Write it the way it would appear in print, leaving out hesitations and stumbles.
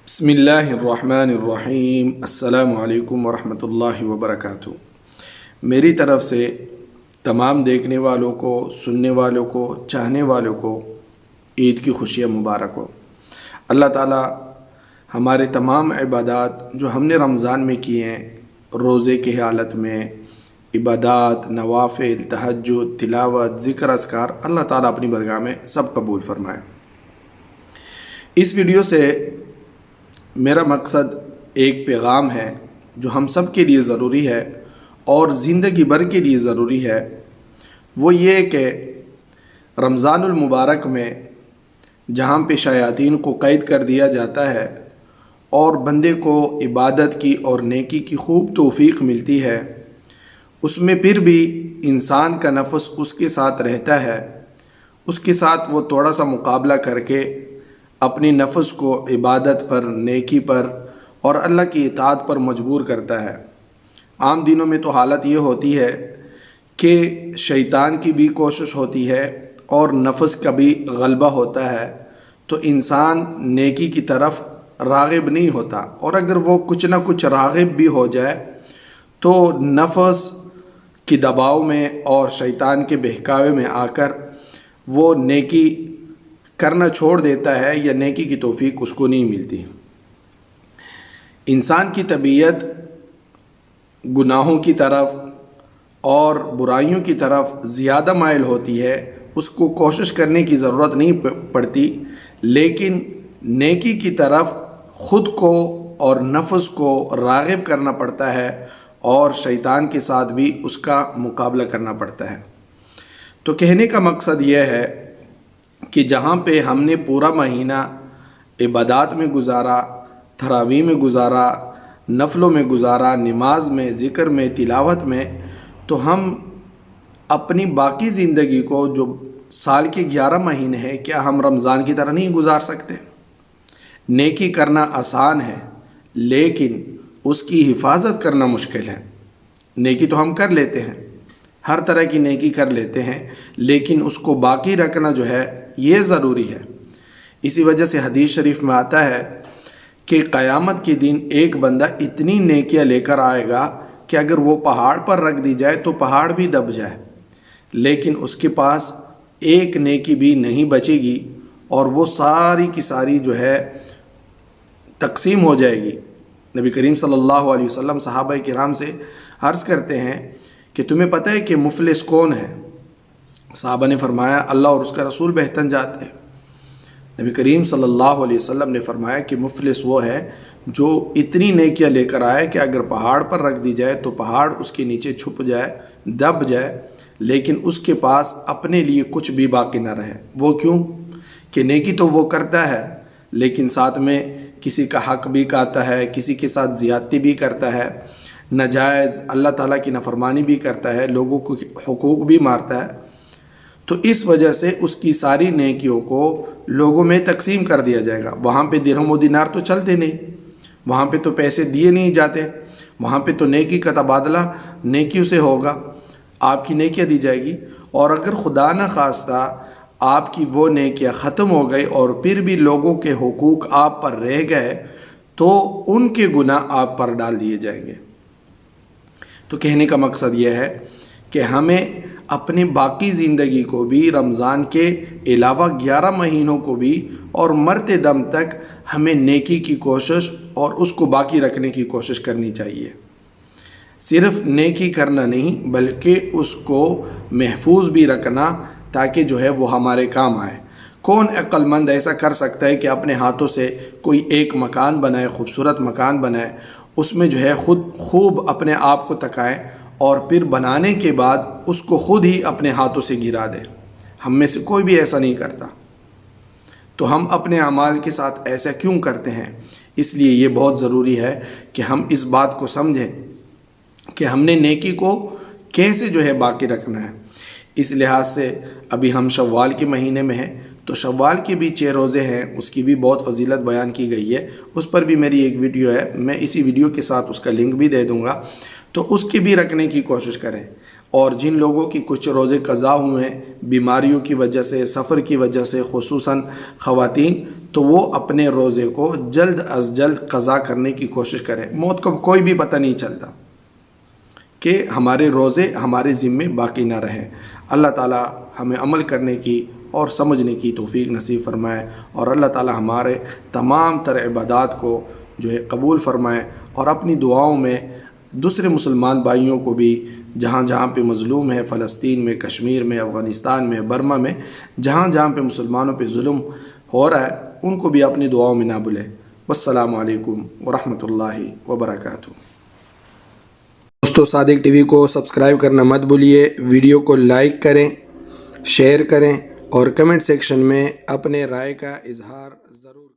بسم اللہ الرحمن الرحیم۔ السلام علیکم ورحمۃ اللہ وبرکاتہ۔ میری طرف سے تمام دیکھنے والوں کو، سننے والوں کو، چاہنے والوں کو عید کی خوشیاں مبارک ہو۔ اللہ تعالی ہمارے تمام عبادات جو ہم نے رمضان میں کیے ہیں، روزے کی حالت میں عبادات، نوافل، تہجد، تلاوت، ذکر، اذکار، اللہ تعالیٰ اپنی برگاہ میں سب قبول فرمائے۔ اس ویڈیو سے میرا مقصد ایک پیغام ہے جو ہم سب کے لیے ضروری ہے اور زندگی بھر کے لیے ضروری ہے۔ وہ یہ کہ رمضان المبارک میں جہاں پہ شیاطین کو قید کر دیا جاتا ہے اور بندے کو عبادت کی اور نیکی کی خوب توفیق ملتی ہے، اس میں پھر بھی انسان کا نفس اس کے ساتھ رہتا ہے، اس کے ساتھ وہ تھوڑا سا مقابلہ کر کے اپنی نفس کو عبادت پر، نیکی پر اور اللہ کی اطاعت پر مجبور کرتا ہے۔ عام دنوں میں تو حالت یہ ہوتی ہے کہ شیطان کی بھی کوشش ہوتی ہے اور نفس کا بھی غلبہ ہوتا ہے، تو انسان نیکی کی طرف راغب نہیں ہوتا، اور اگر وہ کچھ نہ کچھ راغب بھی ہو جائے تو نفس کی دباؤ میں اور شیطان کے بہکاوے میں آ کر وہ نیکی کرنا چھوڑ دیتا ہے یا نیکی کی توفیق اس کو نہیں ملتی۔ انسان کی طبیعت گناہوں کی طرف اور برائیوں کی طرف زیادہ مائل ہوتی ہے، اس کو کوشش کرنے کی ضرورت نہیں پڑتی، لیکن نیکی کی طرف خود کو اور نفس کو راغب کرنا پڑتا ہے اور شیطان کے ساتھ بھی اس کا مقابلہ کرنا پڑتا ہے۔ تو کہنے کا مقصد یہ ہے کہ جہاں پہ ہم نے پورا مہینہ عبادات میں گزارا، تراویح میں گزارا، نفلوں میں گزارا، نماز میں، ذکر میں، تلاوت میں، تو ہم اپنی باقی زندگی کو جو سال کے 11 مہینے ہیں، کیا ہم رمضان کی طرح نہیں گزار سکتے؟ نیکی کرنا آسان ہے لیکن اس کی حفاظت کرنا مشکل ہے۔ نیکی تو ہم کر لیتے ہیں، ہر طرح کی نیکی کر لیتے ہیں، لیکن اس کو باقی رکھنا جو ہے یہ ضروری ہے۔ اسی وجہ سے حدیث شریف میں آتا ہے کہ قیامت کے دن ایک بندہ اتنی نیکیاں لے کر آئے گا کہ اگر وہ پہاڑ پر رکھ دی جائے تو پہاڑ بھی دب جائے، لیکن اس کے پاس ایک نیکی بھی نہیں بچے گی اور وہ ساری کی ساری جو ہے تقسیم ہو جائے گی۔ نبی کریم صلی اللہ علیہ وسلم صحابہ کرام سے عرض کرتے ہیں کہ تمہیں پتہ ہے کہ مفلس کون ہے؟ صحابہ نے فرمایا اللہ اور اس کا رسول بہتر جانتے ہیں۔ نبی کریم صلی اللہ علیہ وسلم نے فرمایا کہ مفلس وہ ہے جو اتنی نیکیاں لے کر آئے کہ اگر پہاڑ پر رکھ دی جائے تو پہاڑ اس کے نیچے چھپ جائے، دب جائے، لیکن اس کے پاس اپنے لیے کچھ بھی باقی نہ رہے۔ وہ کیوں کہ نیکی تو وہ کرتا ہے لیکن ساتھ میں کسی کا حق بھی کھاتا ہے، کسی کے ساتھ زیادتی بھی کرتا ہے، ناجائز اللہ تعالیٰ کی نافرمانی بھی کرتا ہے، لوگوں کو حقوق بھی مارتا ہے، تو اس وجہ سے اس کی ساری نیکیوں کو لوگوں میں تقسیم کر دیا جائے گا۔ وہاں پہ درہم و دینار تو چلتے نہیں، وہاں پہ تو پیسے دیے نہیں جاتے، وہاں پہ تو نیکی کا تبادلہ نیکیوں سے ہوگا، آپ کی نیکیاں دی جائے گی۔ اور اگر خدا نہ خواستہ آپ کی وہ نیکیاں ختم ہو گئی اور پھر بھی لوگوں کے حقوق آپ پر رہ گئے تو ان کے گناہ آپ پر ڈال دیے جائیں گے۔ تو کہنے کا مقصد یہ ہے کہ ہمیں اپنے باقی زندگی کو بھی، رمضان کے علاوہ 11 مہینوں کو بھی اور مرتے دم تک ہمیں نیکی کی کوشش اور اس کو باقی رکھنے کی کوشش کرنی چاہیے۔ صرف نیکی کرنا نہیں بلکہ اس کو محفوظ بھی رکھنا تاکہ جو ہے وہ ہمارے کام آئے۔ کون عقل مند ایسا کر سکتا ہے کہ اپنے ہاتھوں سے کوئی ایک مکان بنائے، خوبصورت مکان بنائے، اس میں جو ہے خود خوب اپنے آپ کو تکائے اور پھر بنانے کے بعد اس کو خود ہی اپنے ہاتھوں سے گرا دے؟ ہم میں سے کوئی بھی ایسا نہیں کرتا۔ تو ہم اپنے اعمال کے ساتھ ایسا کیوں کرتے ہیں؟ اس لیے یہ بہت ضروری ہے کہ ہم اس بات کو سمجھیں کہ ہم نے نیکی کو کیسے جو ہے باقی رکھنا ہے۔ اس لحاظ سے ابھی ہم شوال کے مہینے میں ہیں، تو شوال کے بھی 6 روزے ہیں، اس کی بھی بہت فضیلت بیان کی گئی ہے، اس پر بھی میری ایک ویڈیو ہے، میں اسی ویڈیو کے ساتھ اس کا لنک بھی دے دوں گا، تو اس کی بھی رکھنے کی کوشش کریں۔ اور جن لوگوں کی کچھ روزے قضا ہوئے ہیں بیماریوں کی وجہ سے، سفر کی وجہ سے، خصوصاً خواتین، تو وہ اپنے روزے کو جلد از جلد قضا کرنے کی کوشش کریں۔ موت کو کوئی بھی پتہ نہیں چلتا کہ ہمارے روزے ہمارے ذمے باقی نہ رہیں۔ اللہ تعالی ہمیں عمل کرنے کی اور سمجھنے کی توفیق نصیب فرمائے، اور اللہ تعالی ہمارے تمام تر عبادات کو جو ہے قبول فرمائے، اور اپنی دعاؤں میں دوسرے مسلمان بھائیوں کو بھی جہاں جہاں پہ مظلوم ہے، فلسطین میں، کشمیر میں، افغانستان میں، برما میں، جہاں جہاں پہ مسلمانوں پہ ظلم ہو رہا ہے، ان کو بھی اپنی دعاؤں میں نہ بھولے۔ والسلام علیکم ورحمۃ اللہ وبرکاتہ۔ دوستو، صادق ٹی وی کو سبسکرائب کرنا مت بھولیے، ویڈیو کو لائک کریں، شیئر کریں، اور کمنٹ سیکشن میں اپنے رائے کا اظہار ضرور کریں۔